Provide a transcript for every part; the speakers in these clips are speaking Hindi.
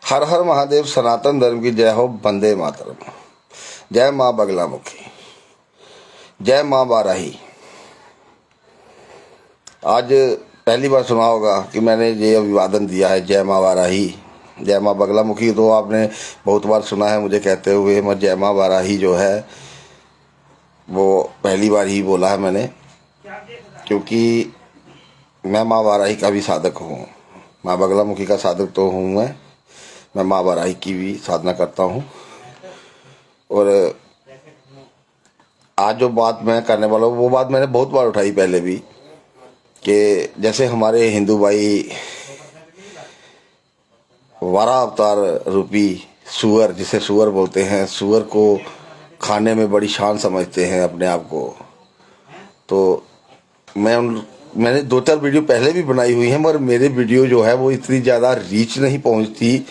हर हर महादेव, सनातन धर्म की जय हो, वंदे मातरम। जय माँ बगलामुखी, जय माँ बाराही। आज पहली बार सुना होगा कि मैंने ये अभिवादन दिया है, जय माँ बाराही, जय माँ बगलामुखी। तो आपने बहुत बार सुना है मुझे कहते हुए, मगर जय माँ बाराही जो है वो पहली बार ही बोला है मैंने, क्योंकि मैं माँ बाराही का भी साधक हूँ। माँ बगलामुखी का साधक तो हूँ मैं माँ बाराही की भी साधना करता हूँ। और आज जो बात मैं करने वाला हूँ वो बात मैंने बहुत बार उठाई पहले भी, कि जैसे हमारे हिंदू भाई वारा अवतार रूपी सुअर, जिसे सुअर बोलते हैं, सुअर को खाने में बड़ी शान समझते हैं अपने आप को। तो मैंने 2-4 वीडियो पहले भी बनाई हुई हैं, मगर मेरे वीडियो जो है वो इतनी ज़्यादा रीच नहीं पहुंचती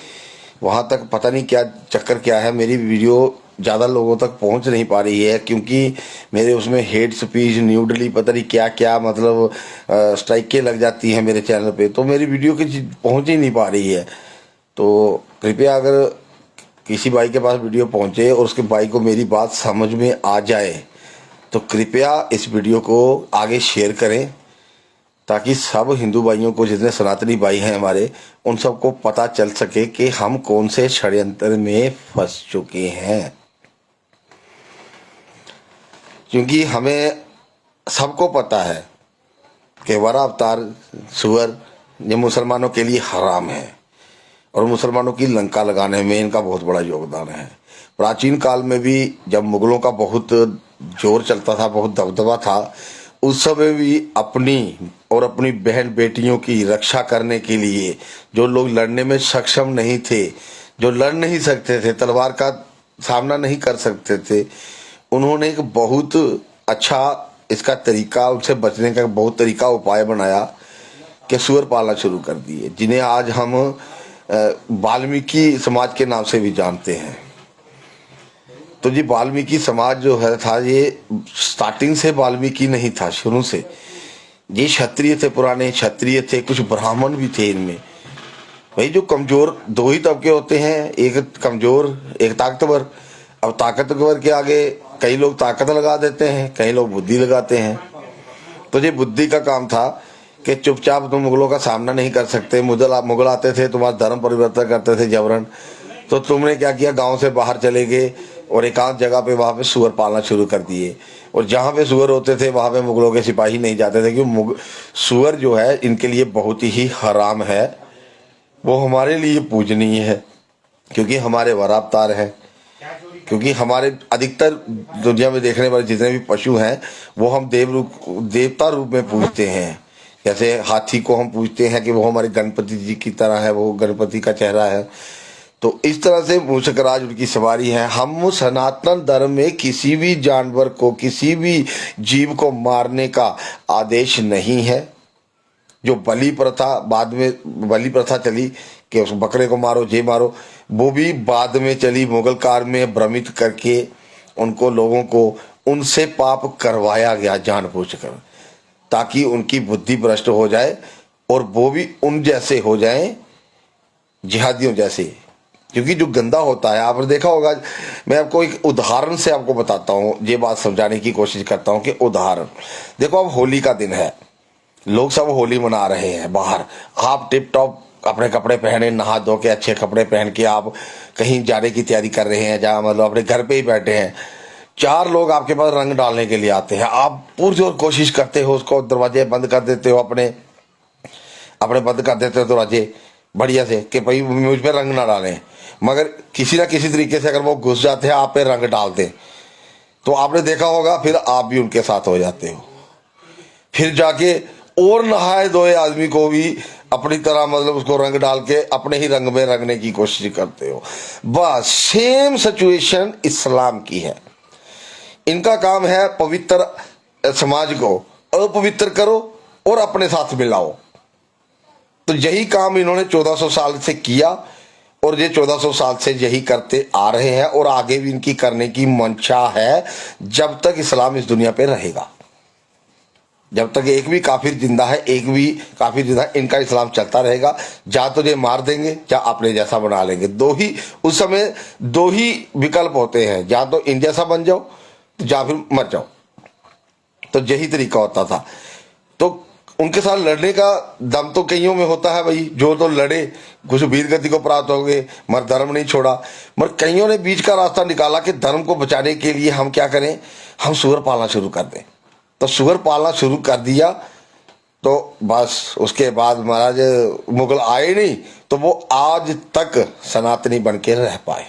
वहाँ तक। पता नहीं क्या चक्कर क्या है, मेरी वीडियो ज़्यादा लोगों तक पहुंच नहीं पा रही है, क्योंकि मेरे उसमें हेट स्पीच, न्यूडली, पता नहीं क्या क्या, मतलब स्ट्राइकें लग जाती हैं मेरे चैनल पे, तो मेरी वीडियो की पहुंच ही नहीं पा रही है। तो कृपया अगर किसी भाई के पास वीडियो पहुंचे और उसके भाई को मेरी बात समझ में आ जाए तो कृपया इस वीडियो को आगे शेयर करें, ताकि सब हिंदू भाइयों को, जितने सनातनी भाई हैं हमारे, उन सबको पता चल सके कि हम कौन से षड्यंत्र में फंस चुके हैं। क्योंकि हमें सबको पता है कि वरा अवतार सुअर ये मुसलमानों के लिए हराम है, और मुसलमानों की लंका लगाने में इनका बहुत बड़ा योगदान है। प्राचीन काल में भी जब मुगलों का बहुत जोर चलता था, बहुत दबदबा था, उस समय भी अपनी और अपनी बहन बेटियों की रक्षा करने के लिए जो लोग लड़ने में सक्षम नहीं थे, जो लड़ नहीं सकते थे, तलवार का सामना नहीं कर सकते थे, उन्होंने एक बहुत अच्छा इसका तरीका, उनसे बचने का बहुत तरीका उपाय बनाया कि सुअर पालना शुरू कर दिए, जिन्हें आज हम वाल्मीकि समाज के नाम से भी जानते हैं। तो जी वाल्मीकि समाज जो है था, ये स्टार्टिंग से वाल्मीकि नहीं था, शुरू से ये क्षत्रिय थे, पुराने क्षत्रिय थे, कुछ ब्राह्मण भी थे इनमें। भाई जो कमजोर, दो ही तबके होते हैं, एक कमजोर एक ताकतवर। अब ताकतवर के आगे कई लोग ताकत लगा देते हैं, कई लोग बुद्धि लगाते हैं। तो ये बुद्धि का काम था कि चुपचाप तुम मुगलों का सामना नहीं कर सकते, मुगल आते थे, तुम्हारा धर्म परिवर्तन करते थे जबरन, तो तुमने क्या किया, गांव से बाहर चले गए और एकांत जगह पे वहां पे सुअर पालना शुरू कर दिए। और जहां पे सुअर होते थे वहां पे मुगलों के सिपाही नहीं जाते थे, क्योंकि सुअर जो है इनके लिए बहुत ही हराम है, वो हमारे लिए पूजनीय है, क्योंकि हमारे वरावतार हैं। क्योंकि हमारे अधिकतर दुनिया में देखने वाले जितने भी पशु हैं वो हम देवता रूप में पूजते हैं। जैसे हाथी को हम पूजते हैं कि वो हमारे गणपति जी की तरह है, वो गणपति का चेहरा है। तो इस तरह से मूषकराज उनकी सवारी है। हम सनातन धर्म में किसी भी जानवर को, किसी भी जीव को मारने का आदेश नहीं है। जो बलि प्रथा, बाद में बलि प्रथा चली कि उस बकरे को मारो, जे मारो, वो भी बाद में चली, मुगल काल में भ्रमित करके उनको, लोगों को उनसे पाप करवाया गया जानबूझकर, ताकि उनकी बुद्धि भ्रष्ट हो जाए और वो भी उन जैसे हो जाएं, जिहादियों जैसे। क्योंकि जो गंदा होता है, आपने देखा होगा, मैं आपको एक उदाहरण से आपको बताता हूँ, ये बात समझाने की कोशिश करता हूँ कि उदाहरण देखो। अब होली का दिन है, लोग सब होली मना रहे हैं बाहर, आप टिप टॉप अपने कपड़े पहने, नहा धो के अच्छे कपड़े पहन के आप कहीं जाने की तैयारी कर रहे हैं, जहाँ मतलब अपने घर पे ही बैठे हैं। 4 लोग आपके पास रंग डालने के लिए आते हैं, आप पुरजोर कोशिश करते हो, उसको दरवाजे बंद कर देते हो, अपने बंद कर देते हो दरवाजे बढ़िया से कि भाई मुझ पे रंग ना डालें। मगर किसी ना किसी तरीके से अगर वो घुस जाते हैं, आप पे रंग डाल दें, तो आपने देखा होगा फिर आप भी उनके साथ हो जाते हो। फिर जाके और नहाए धोए आदमी को भी अपनी तरह, मतलब उसको रंग डाल के अपने ही रंग में रंगने की कोशिश करते हो। बस सेम सिचुएशन इस्लाम की है। इनका काम है पवित्र समाज को अपवित्र करो और अपने साथ मिलाओ। तो यही काम इन्होंने 1400 साल से किया, और ये 1400 साल से यही करते आ रहे हैं, और आगे भी इनकी करने की मंशा है जब तक इस्लाम इस दुनिया पे रहेगा। जब तक एक भी काफिर जिंदा है, एक भी काफिर जिंदा है, इनका इस्लाम चलता रहेगा। या तो ये मार देंगे या अपने जैसा बना लेंगे। दो ही उस समय दो ही विकल्प होते हैं, या तो इन जैसा बन जाओ या फिर मर जाओ। तो यही तरीका होता था। तो उनके साथ लड़ने का दम तो कईयों में होता है भाई, जो तो लड़े, कुछ वीर गति को प्राप्त हो गए, मगर धर्म नहीं छोड़ा। मगर कईयों ने बीच का रास्ता निकाला कि धर्म को बचाने के लिए हम क्या करें, हम सुअर पालना शुरू कर दें। तो सुअर पालना शुरू कर दिया। तो बस उसके बाद महाराज मुगल आए नहीं, तो वो आज तक सनातनी बन के रह पाए।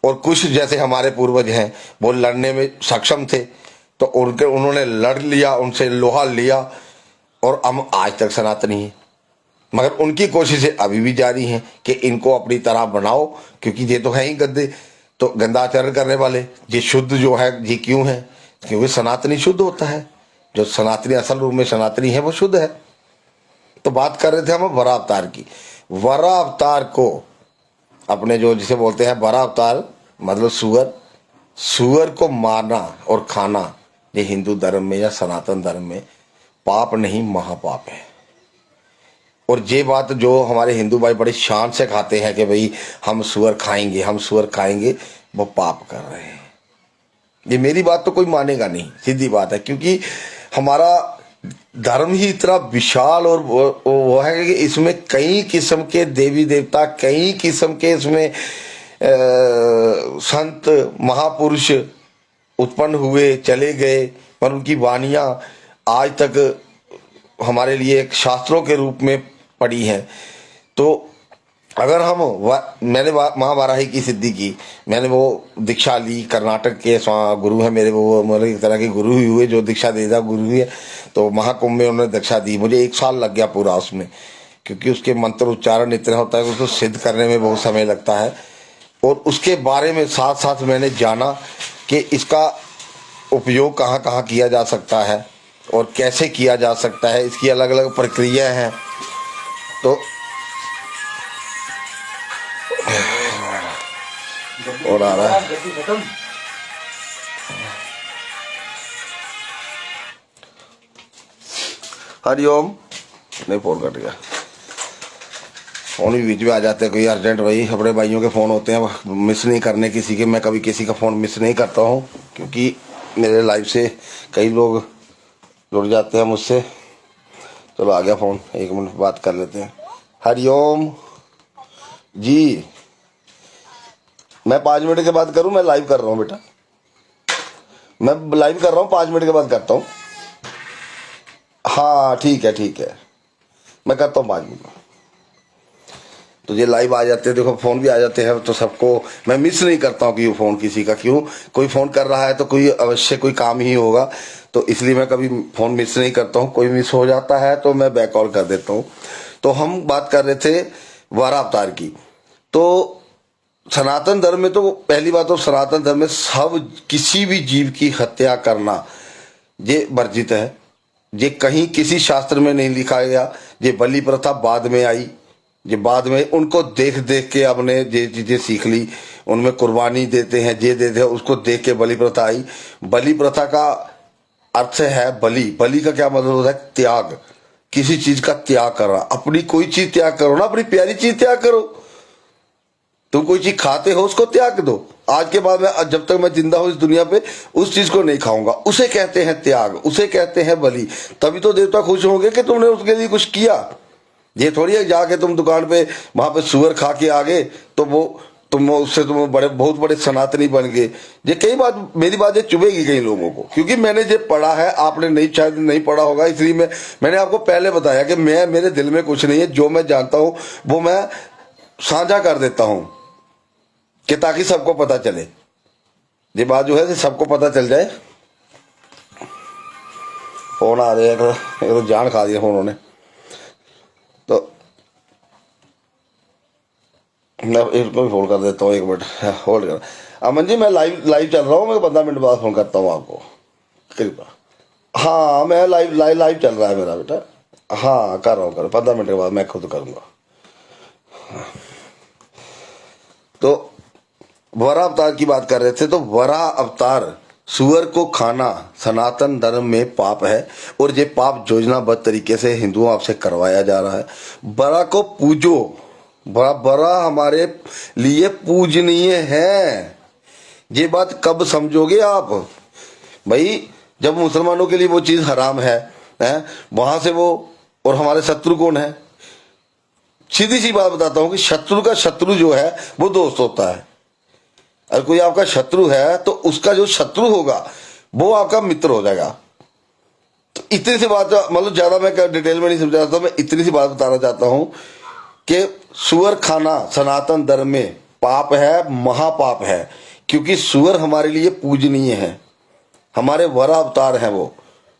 और कुछ जैसे हमारे पूर्वज हैं, वो लड़ने में सक्षम थे, तो उन्होंने लड़ लिया, उनसे लोहा लिया, और हम आज तक सनातनी हैं। मगर उनकी कोशिशें अभी भी जारी हैं कि इनको अपनी तरह बनाओ, क्योंकि ये तो है ही गंदे, तो गंदा आचरण करने वाले। ये शुद्ध जो है ये क्यों है, क्योंकि सनातनी शुद्ध होता है। जो सनातनी असल रूप में सनातनी है वो शुद्ध है। तो बात कर रहे थे हम वरा अवतार की। वरा अवतार को अपने जो जिसे बोलते हैं वरा अवतार, मतलब सुअर, सुअर को मारना और खाना, ये हिंदू धर्म में या सनातन धर्म में पाप नहीं महापाप है। और ये बात जो हमारे हिंदू भाई बड़ी शान से खाते हैं कि भाई हम सुअर खाएंगे, हम सुअर खाएंगे, वो पाप कर रहे हैं। ये मेरी बात तो कोई मानेगा नहीं, सीधी बात है। क्योंकि हमारा धर्म ही इतना विशाल और वो है कि इसमें कई किस्म के देवी देवता, कई किस्म के इसमें संत महापुरुष उत्पन्न हुए, चले गए, पर उनकी वाणियां आज तक हमारे लिए एक शास्त्रों के रूप में पड़ी हैं। तो अगर हम मैंने माँ वाराही की सिद्धि की, मैंने वो दीक्षा ली, कर्नाटक के गुरु है मेरे, वो मतलब एक तरह के गुरु ही हुए, जो दीक्षा देता गुरु ही है। तो महाकुंभ में उन्होंने दीक्षा दी, मुझे 1 साल लग गया पूरा उसमें, क्योंकि उसके मंत्र उच्चारण इतना होता है कि उसको सिद्ध करने में बहुत समय लगता है। और उसके बारे में साथ साथ मैंने जाना कि इसका उपयोग कहाँ कहाँ किया जा सकता है और कैसे किया जा सकता है, इसकी अलग अलग प्रक्रिया हैं। तो और आ रहा है हरिओम, नहीं फोन कट गया, फोन भी बीच में आ जाते हैं कोई अर्जेंट। भाई अपने भाइयों के फ़ोन होते हैं, मिस नहीं करने किसी के। मैं कभी किसी का फ़ोन मिस नहीं करता हूँ, क्योंकि मेरे लाइफ से कई लोग जुड़ जाते हैं मुझसे। चलो आ गया फ़ोन, 1 मिनट बात कर लेते हैं। हरिओम जी, मैं 5 मिनट के बाद करूं? मैं लाइव कर रहा हूं बेटा, मैं लाइव कर रहा हूं, 5 मिनट के बाद करता हूं। हाँ ठीक है ठीक है, मैं करता हूँ 5 मिनट। तो ये लाइव आ जाते हैं, देखो फ़ोन भी आ जाते हैं, तो सबको मैं मिस नहीं करता हूँ कि ये फ़ोन किसी का, क्यों, कोई फ़ोन कर रहा है तो कोई अवश्य कोई काम ही होगा, तो इसलिए मैं कभी फ़ोन मिस नहीं करता हूँ। कोई मिस हो जाता है तो मैं बैक कॉल कर देता हूँ। तो हम बात कर रहे थे वरा अवतार की। तो सनातन धर्म में तो पहली बात, तो सनातन धर्म में सब किसी भी जीव की हत्या करना ये वर्जित है। ये कहीं किसी शास्त्र में नहीं लिखा गया। ये बलि प्रथा बाद में आई, ये बाद में उनको देख देख के हमने ये चीजें सीख ली, उनमें कुर्बानी देते हैं, ये देते हैं, उसको देख के बलि प्रथा आई। बलि प्रथा का अर्थ है बलि, बलि का क्या मतलब होता है? त्याग, किसी चीज का त्याग करना। अपनी कोई चीज त्याग करो ना, अपनी प्यारी चीज त्याग करो। तुम कोई चीज खाते हो उसको त्याग दो, आज के बाद मैं जब तक मैं जिंदा हूं इस दुनिया पे उस चीज को नहीं खाऊंगा, उसे कहते हैं त्याग, उसे कहते हैं बलि। तभी तो देवता खुश होंगे कि तुमने उसके लिए कुछ किया। ये थोड़ी है जाके तुम दुकान पे वहां पे सुअर खा के आ गए तो वो तुम उससे तुम बड़े बहुत बड़े सनातनी बन गए। ये कई बात मेरी बातें चुभेगी कई लोगों को, क्योंकि मैंने ये पढ़ा है, आपने नहीं शायद नहीं पढ़ा होगा, इसलिए मैंने आपको पहले बताया कि मैं मेरे दिल में कुछ नहीं है, जो मैं जानता हूं वो मैं साझा कर देता हूं कि ताकि सबको पता चले। ये बात जो है सबको पता चल जाए। फोन आ रहे हैं, तो जान खा दिया फोन उन्होंने। तो मैं इनको भी फोन कर देता हूँ, 1 मिनट होल्ड कर। अमन जी मैं लाइव चल रहा हूँ, मैं 15 मिनट बाद फोन करता हूँ आपको, कृपया। हाँ मैं लाइव चल रहा है मेरा बेटा। हाँ कर रहा हूँ, 15 मिनट के बाद मैं खुद करूँगा। तो वरा अवतार की बात कर रहे थे। तो वरा अवतार सुअर को खाना सनातन धर्म में पाप है और ये पाप योजनाबद्ध तरीके से हिंदुओं आपसे करवाया जा रहा है। बड़ा को पूजो, बड़ा बड़ा हमारे लिए पूजनीय है। ये बात कब समझोगे आप भाई? जब मुसलमानों के लिए वो चीज हराम है वहां से वो, और हमारे शत्रु कौन है? सीधी सी बात बताता हूं कि शत्रु का शत्रु जो है वो दोस्त होता है। अगर कोई आपका शत्रु है तो उसका जो शत्रु होगा वो आपका मित्र हो जाएगा। तो इतनी सी बात, मतलब ज्यादा मैं डिटेल में नहीं समझा रहा था, मैं इतनी सी बात बताना चाहता हूं कि सुअर खाना सनातन धर्म में पाप है, महापाप है, क्योंकि सुअर हमारे लिए पूजनीय है, हमारे वरा अवतार हैं वो,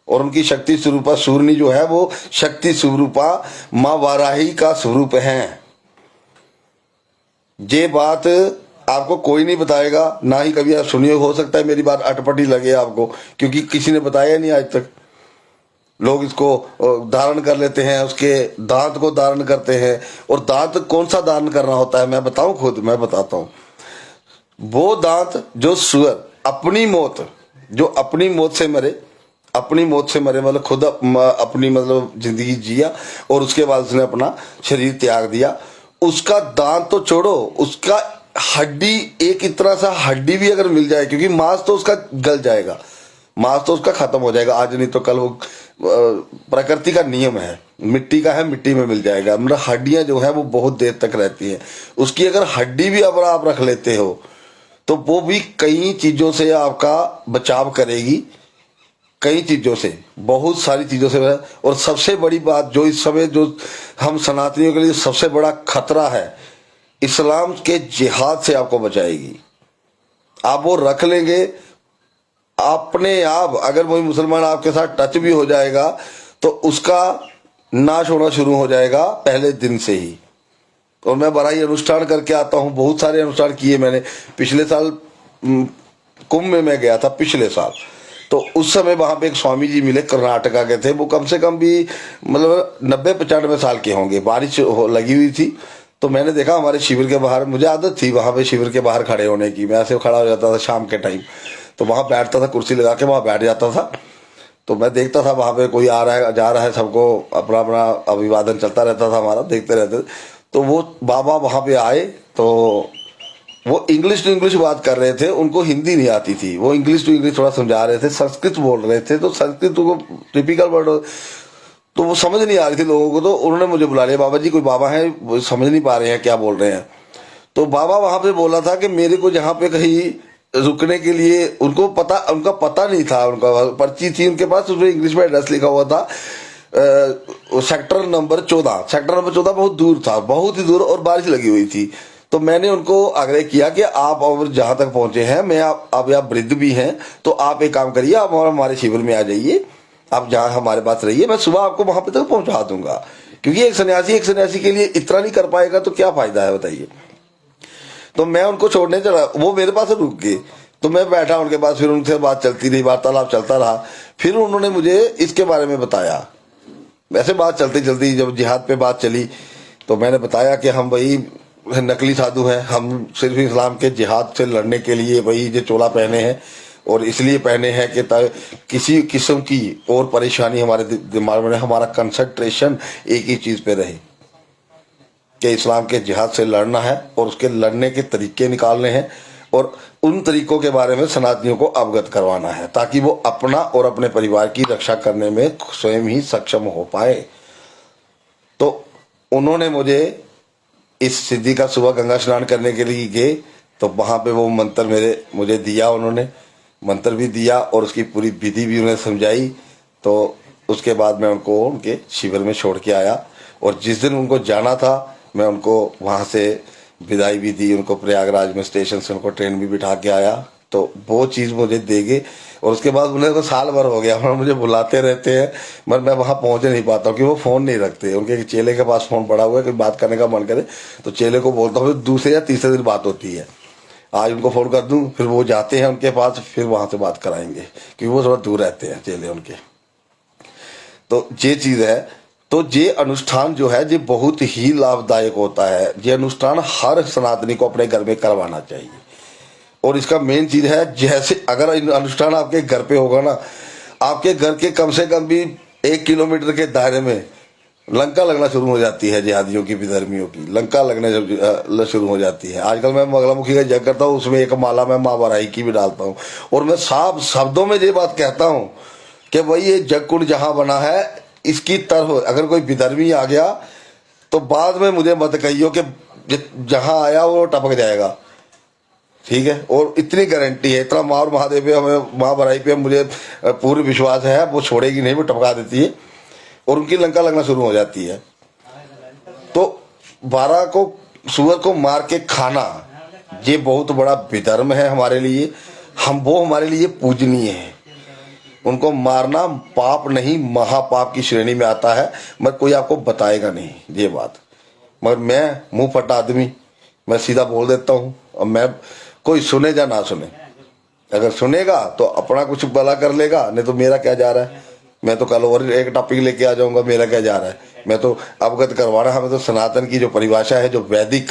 और उनकी शक्ति स्वरूपा सूरनी जो है वो शक्ति स्वरूपा मां वाराही का स्वरूप है। ये बात आपको कोई नहीं बताएगा, ना ही कभी आप सुनिए। हो सकता है मेरी बात अटपटी लगे आपको, क्योंकि किसी ने बताया नहीं आज तक। लोग इसको धारण कर लेते हैं, उसके दांत को धारण करते हैं, और दांत कौन सा धारण करना होता है मैं बताऊं, खुद मैं बताता हूं। वो दांत जो सुअर अपनी मौत, जो अपनी मौत से मरे, अपनी मौत से मरे मतलब खुद अपनी मतलब जिंदगी जिया और उसके बाद उसने अपना शरीर त्याग दिया, उसका दांत तो छोड़ो, उसका हड्डी, एक इतना सा हड्डी भी अगर मिल जाए, क्योंकि मांस तो उसका गल जाएगा, मांस तो उसका खत्म हो जाएगा, आज नहीं तो कल। वो प्रकृति का नियम है, मिट्टी का है, मिट्टी में मिल जाएगा। मतलब हड्डियां जो है वो बहुत देर तक रहती हैं। उसकी अगर हड्डी भी अगर आप रख लेते हो तो वो भी कई चीजों से आपका बचाव करेगी, कई चीजों से, बहुत सारी चीजों से। और सबसे बड़ी बात जो इस समय जो हम सनातनियों के लिए सबसे बड़ा खतरा है, इस्लाम के जिहाद से आपको बचाएगी। आप वो रख लेंगे अपने आप, अगर कोई मुसलमान आपके साथ टच भी हो जाएगा तो उसका नाश होना शुरू हो जाएगा पहले दिन से ही। और मैं बड़ा ही अनुष्ठान करके आता हूं, बहुत सारे अनुष्ठान किए मैंने। पिछले साल कुंभ में मैं गया था, पिछले साल, तो उस समय वहां पे एक स्वामी जी मिले, कर्नाटका के थे। वो कम से कम भी मतलब 90-95 साल के होंगे। बारिश लगी हुई थी तो मैंने देखा हमारे शिविर के बाहर, मुझे आदत थी वहां पे शिविर के बाहर खड़े होने की, मैं ऐसे खड़ा हो जाता था शाम के टाइम, तो वहां बैठता था, कुर्सी लगा के वहां बैठ जाता था। तो मैं देखता था वहां पे कोई आ रहा है जा रहा है, सबको अपना अपना अभिवादन चलता रहता था हमारा, देखते रहते। तो वो बाबा वहां पे आए तो वो इंग्लिश टू इंग्लिश बात कर रहे थे, उनको हिंदी नहीं आती थी, वो इंग्लिश टू इंग्लिश थोड़ा समझा रहे थे, संस्कृत बोल रहे थे। तो संस्कृत को टिपिकल वर्ड, तो वो समझ नहीं आ रही थी लोगों को। तो उन्होंने मुझे बुला लिया, बाबा जी कोई बाबा है, वो समझ नहीं पा रहे हैं क्या बोल रहे हैं। तो बाबा वहां पे बोला था कि मेरे को जहाँ पे कहीं रुकने के लिए, उनको पता, उनका पता नहीं था, उनका पर्ची थी उनके पास, उसमें इंग्लिश में एड्रेस लिखा हुआ था सेक्टर नंबर 14। सेक्टर नंबर 14 बहुत दूर था, बहुत ही दूर, और बारिश लगी हुई थी। तो मैंने उनको आग्रह किया कि आप और जहां तक पहुंचे हैं, मैं आप वृद्ध भी हैं, तो आप एक काम करिए, आप हमारे शिविर में आ जाइए, आप जहां हमारे पास रहिए, मैं सुबह आपको वहां पे तक पहुंचा दूंगा। क्योंकि एक सन्यासी के लिए इतना नहीं कर पाएगा तो क्या फायदा है बताइए। तो मैं उनको छोड़ने चला, वो मेरे पास रुक गए, तो मैं बैठा उनके पास, फिर उनसे बात चलती रही, वार्तालाप चलता रहा। फिर उन्होंने मुझे इसके बारे में बताया। वैसे बात चलती चलती जब जिहाद पे बात चली तो मैंने बताया कि हम वही नकली साधु हैं, हम सिर्फ इस्लाम के जिहाद से लड़ने के लिए वही जो चोला पहने हैं, और इसलिए पहने हैं कि किसी किस्म की और परेशानी हमारे दिमाग में, हमारा कंसंट्रेशन एक ही चीज पे रहे कि इस्लाम के जिहाद से लड़ना है और उसके लड़ने के तरीके निकालने हैं, और उन तरीकों के बारे में सनातनियों को अवगत करवाना है, ताकि वो अपना और अपने परिवार की रक्षा करने में स्वयं ही सक्षम हो पाए। तो उन्होंने मुझे इस सिद्धि का सुबह गंगा स्नान करने के लिए गए, तो वहां पे वो मंत्र मुझे दिया, उन्होंने मंत्र भी दिया और उसकी पूरी विधि भी उन्हें समझाई। तो उसके बाद मैं उनको उनके शिविर में छोड़ के आया, और जिस दिन उनको जाना था मैं उनको वहां से विदाई भी दी, उनको प्रयागराज में स्टेशन से उनको ट्रेन भी बिठा के आया। तो वो चीज़ मुझे देंगे, और उसके बाद उन्हें तो साल भर हो गया, और मुझे बुलाते रहते हैं, मगर मैं वहां पहुंच नहीं पाता हूँ कि वो फ़ोन नहीं रखते। उनके चेले के पास फ़ोन पड़ा हुआ है, कोई बात करने का मन करे तो चेले को बोलता हूँ, दूसरे या तीसरे दिन बात होती है, आज उनको फ़ोन कर दूँ, फिर वो जाते हैं उनके पास, फिर वहां से बात कराएंगे, क्योंकि वो थोड़ा दूर रहते हैं चेले उनके। तो ये चीज़ है। तो ये अनुष्ठान जो है ये बहुत ही लाभदायक होता है। ये अनुष्ठान हर सनातनी को अपने घर में करवाना चाहिए। और इसका मेन चीज है, जैसे अगर अनुष्ठान आपके घर पे होगा ना, आपके घर के कम से कम भी 1 किलोमीटर के दायरे में लंका लगना शुरू हो जाती है। जिहादियों की, विधर्मियों की लंका लगने शुरू हो जाती है। आजकल मैं मंगलामुखी का जग करता हूँ, उसमें एक माला मैं माँ बराही की भी डालता हूँ, और मैं साफ शब्दों में ये बात कहता हूँ कि भाई ये जग कुंड जहां बना है, इसकी तरफ अगर कोई विधर्मी आ गया तो बाद में मुझे मत कहियो कि जहां आया वो टपक जाएगा, ठीक है। और इतनी गारंटी है, इतना माँ और महादेव पे, हमें माँ बराई पे मुझे पूरी विश्वास है, वो छोड़ेगी नहीं, वो टपका देती है और उनकी लंका लगना शुरू हो जाती है। तो 12 को सूअर को मार के खाना ये बहुत बड़ा विधर्म है हमारे लिए, वो हमारे लिए पूजनीय है। उनको मारना पाप नहीं, महापाप की श्रेणी में आता है, मगर कोई आपको बताएगा नहीं ये बात। मगर मैं मुंह फटा आदमी, मैं सीधा बोल देता हूँ, और मैं कोई सुने या ना सुने, अगर सुनेगा तो अपना कुछ भला कर लेगा, नहीं तो मेरा क्या जा रहा है। मैं तो कल और एक टॉपिक लेके आ जाऊंगा, मेरा क्या जा रहा है। मैं तो अवगत करवाना, हमें तो सनातन की जो परिभाषा है, जो वैदिक,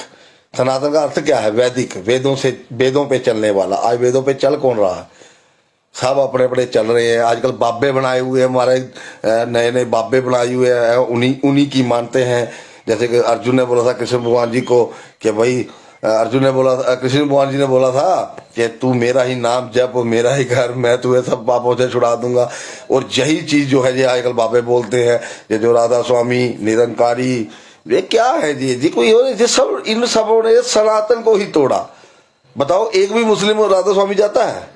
सनातन का अर्थ क्या है, वैदिक, वेदों पे चलने वाला। आज वेदों पे चल कौन रहा है, सब अपने अपने चल रहे हैं। आजकल बाबे बनाए हुए हैं, हमारे नए नए बाबे बनाए हुए हैं, उन्हीं की मानते हैं। जैसे कि अर्जुन ने बोला था कृष्ण भगवान जी को कि भाई, अर्जुन ने बोला था, कृष्ण भगवान जी ने बोला था कि तू मेरा ही नाम जप, मेरा ही घर, मैं तुझे सब पापों से छुड़ा दूंगा। और यही चीज जो है ये आजकल बाबे बोलते हैं, ये जो राधा स्वामी, निरंकारी, ये क्या है जी कोई ये सब, इन सबों ने सनातन को ही तोड़ा। बताओ, एक भी मुस्लिम राधा स्वामी जाता है?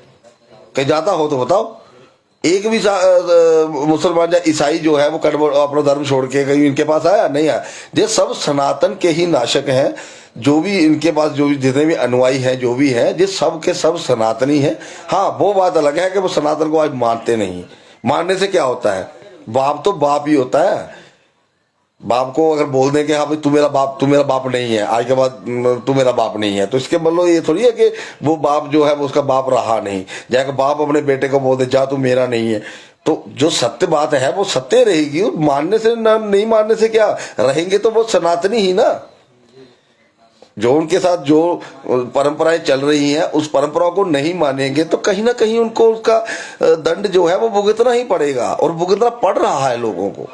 कहीं जाता हो तो बताओ। एक भी मुसलमान या ईसाई जो है वो अपना धर्म छोड़ के कहीं इनके पास आया? नहीं आया। ये सब सनातन के ही नाशक हैं। जो भी इनके पास, जो भी जितने भी अनुयायी हैं, जो भी हैं, ये सब के सब सनातनी हैं। हाँ, वो बात अलग है कि वो सनातन को आज मानते नहीं। मानने से क्या होता है, बाप तो बाप ही होता है। बाप को अगर बोल दें कि हाँ भाई तू मेरा बाप नहीं है, आज के बाद तू मेरा बाप नहीं है, तो इसके मतलब ये थोड़ी है कि वो बाप जो है वो उसका बाप रहा नहीं। जाकर बाप अपने बेटे को बोल दे जा तू मेरा नहीं है, तो जो सत्य बात है वो सत्य रहेगी। मानने से ना, नहीं मानने से क्या रहेंगे, तो वो सनातनी ही ना। जो उनके साथ जो परंपराएं चल रही हैं, उस परंपरा को नहीं मानेंगे तो कहीं ना कहीं उनको उसका दंड जो है वो भुगतना ही पड़ेगा, और भुगतना पड़ रहा है लोगों को।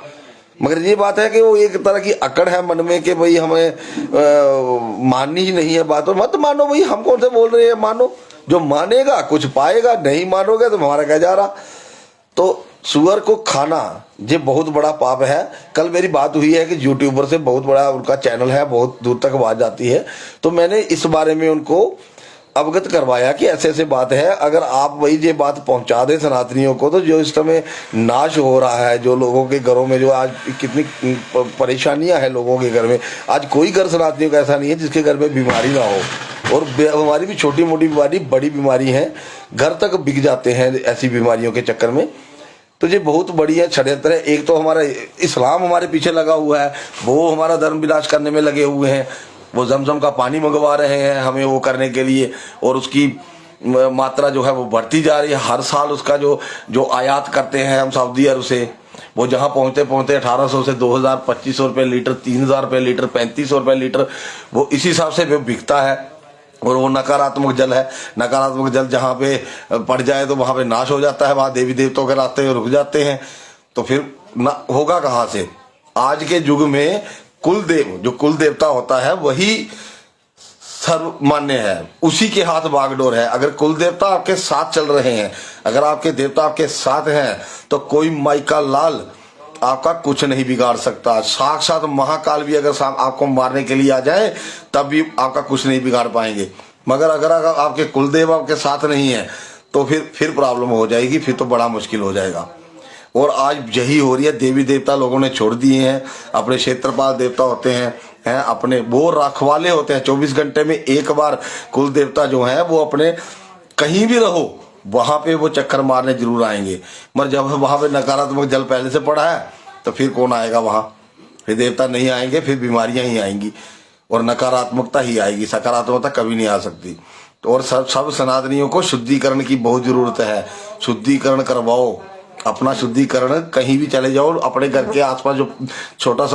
मगर ये बात है कि वो एक तरह की अकड़ है मन में कि भाई हमें माननी ही नहीं है बात, और मत मानो भाई, हम कौन से बोल रहे हैं, मानो। जो मानेगा कुछ पाएगा, नहीं मानोगे तो हमारा क्या जा रहा। तो सुअर को खाना ये बहुत बड़ा पाप है। कल मेरी बात हुई है कि यूट्यूबर से, बहुत बड़ा उनका चैनल है, बहुत दूर तक आवाज जाती है, तो मैंने इस बारे में उनको अवगत करवाया कि ऐसे ऐसे बात है। अगर आप वही ये बात पहुंचा दे सनातनियों को, तो जो इस समय नाश हो रहा है, जो लोगों के घरों में जो आज कितनी परेशानियां हैं लोगों के घर में, आज कोई घर सनातनियों का ऐसा नहीं है जिसके घर में बीमारी ना हो। और बीमारी भी छोटी मोटी बीमारी, बड़ी बीमारी है, घर तक बिक जाते हैं ऐसी बीमारियों के चक्कर में। तो ये बहुत बढ़िया षड्यंत्र है। एक तो हमारा इस्लाम हमारे पीछे लगा हुआ है, वो हमारा धर्म विनाश करने में लगे हुए हैं। वो जमजम का पानी मंगवा रहे हैं हमें वो करने के लिए, और उसकी मात्रा जो है वो बढ़ती जा रही है हर साल। उसका जो आयात करते हैं हम सऊदी अरब से, वो जहां पहुंचते पहुंचते 1800 से 2000, 2500 रुपये लीटर, 3000 रुपये लीटर, 3500 रुपये लीटर, वो इसी हिसाब से बिकता है। और वो नकारात्मक जल है। नकारात्मक जल जहाँ पे पड़ जाए तो वहां पे नाश हो जाता है, वहां देवी देवताओं के रास्ते में रुक जाते हैं। तो फिर होगा कहाँ से? आज के युग में कुलदेव, जो कुल देवता होता है वही सर्वमान्य है, उसी के हाथ बागडोर है। अगर कुल देवता आपके साथ चल रहे हैं, अगर आपके देवता आपके साथ हैं, तो कोई माई का लाल आपका कुछ नहीं बिगाड़ सकता। साक्षात महाकाल भी अगर आपको मारने के लिए आ जाए तब भी आपका कुछ नहीं बिगाड़ पाएंगे। मगर अगर आपके कुलदेव आपके साथ नहीं है तो फिर प्रॉब्लम हो जाएगी, फिर तो बड़ा मुश्किल हो जाएगा। और आज यही हो रही है। देवी देवता लोगों ने छोड़ दिए हैं, अपने क्षेत्रपाल देवता होते हैं अपने, वो रखवाले होते हैं। 24 घंटे में एक बार कुल देवता जो है वो अपने कहीं भी रहो वहां पे वो चक्कर मारने जरूर आएंगे। मगर जब वहां पे नकारात्मक जल पहले से पड़ा है तो फिर कौन आएगा वहां? फिर देवता नहीं आएंगे, फिर बीमारियां ही आएंगी और नकारात्मकता ही आएगी, सकारात्मकता कभी नहीं आ सकती। तो और सब सनातनियों को शुद्धिकरण की बहुत जरूरत है। शुद्धिकरण करवाओ, अपना शुद्धिकरण कहीं भी चले जाओ, अपने घर के आसपास जो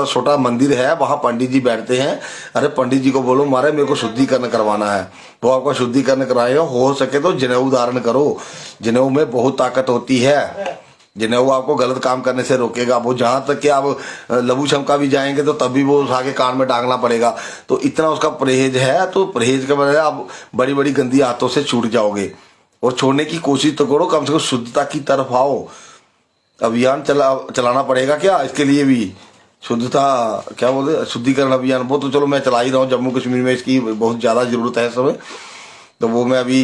छोटा मंदिर है वहां पंडित जी बैठते हैं। अरे पंडित जी को बोलो मारे मेरे को शुद्धिकरण करवाना है, वो आपका शुद्धिकरण कराएगा। हो सके तो जनेऊ धारण करो, जनेऊ में बहुत ताकत होती है। जनेऊ आपको गलत काम करने से रोकेगा। वो जहां तक कि आप लघु शमका भी जाएंगे तो तभी वो उठा के कान में डांगना पड़ेगा। तो इतना उसका परहेज है, तो परहेज के बजाय आप बड़ी बड़ी गंदी आदतों से छूट जाओगे। और छोड़ने की कोशिश तो करो, कम से कम शुद्धता की तरफ आओ। अभियान चलाना पड़ेगा क्या इसके लिए भी, शुद्धता क्या बोलते शुद्धिकरण अभियान, वो तो चलो मैं चला ही रहा हूँ। जम्मू कश्मीर में इसकी बहुत ज़्यादा ज़रूरत है इस समय। तो वो मैं अभी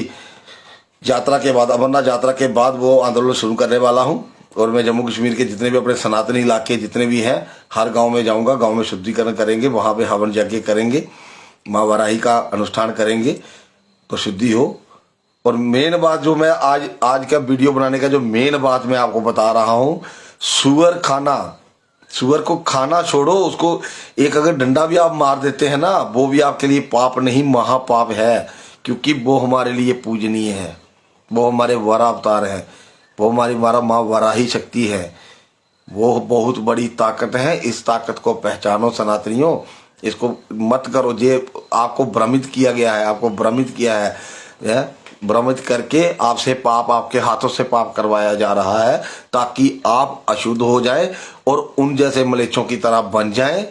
यात्रा के बाद, अमरनाथ यात्रा के बाद वो आंदोलन शुरू करने वाला हूँ। और मैं जम्मू कश्मीर के जितने भी अपने सनातनी इलाके जितने भी हैं, हर गांव में जाऊंगा, गांव में शुद्धिकरण करेंगे, वहां पे हवन यज्ञ करेंगे, माँ वाराही का अनुष्ठान करेंगे तो शुद्धि हो। और मेन बात जो मैं आज का वीडियो बनाने का जो मेन बात मैं आपको बता रहा हूँ, सुअर खाना, सुअर को खाना छोड़ो, उसको एक अगर डंडा भी आप मार देते हैं ना, वो भी आपके लिए पाप नहीं महापाप है। क्योंकि वो हमारे लिए पूजनीय है, वो हमारे वरा अवतार है, वो हमारी माँ वाराही शक्ति है। वो बहुत बड़ी ताकत है। इस ताकत को पहचानो सनातनियों, इसको मत करो। ये आपको भ्रमित किया गया है, आपको भ्रमित किया है, भ्रमित करके आपसे पाप, आपके हाथों से पाप करवाया जा रहा है ताकि आप अशुद्ध हो जाए और उन जैसे मलेच्छों की तरह बन जाएं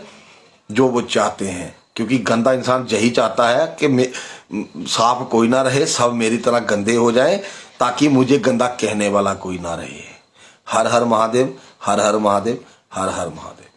जो वो चाहते हैं। क्योंकि गंदा इंसान यही चाहता है कि साफ कोई ना रहे, सब मेरी तरह गंदे हो जाएं ताकि मुझे गंदा कहने वाला कोई ना रहे। हर हर महादेव, हर हर महादेव, हर हर महादेव।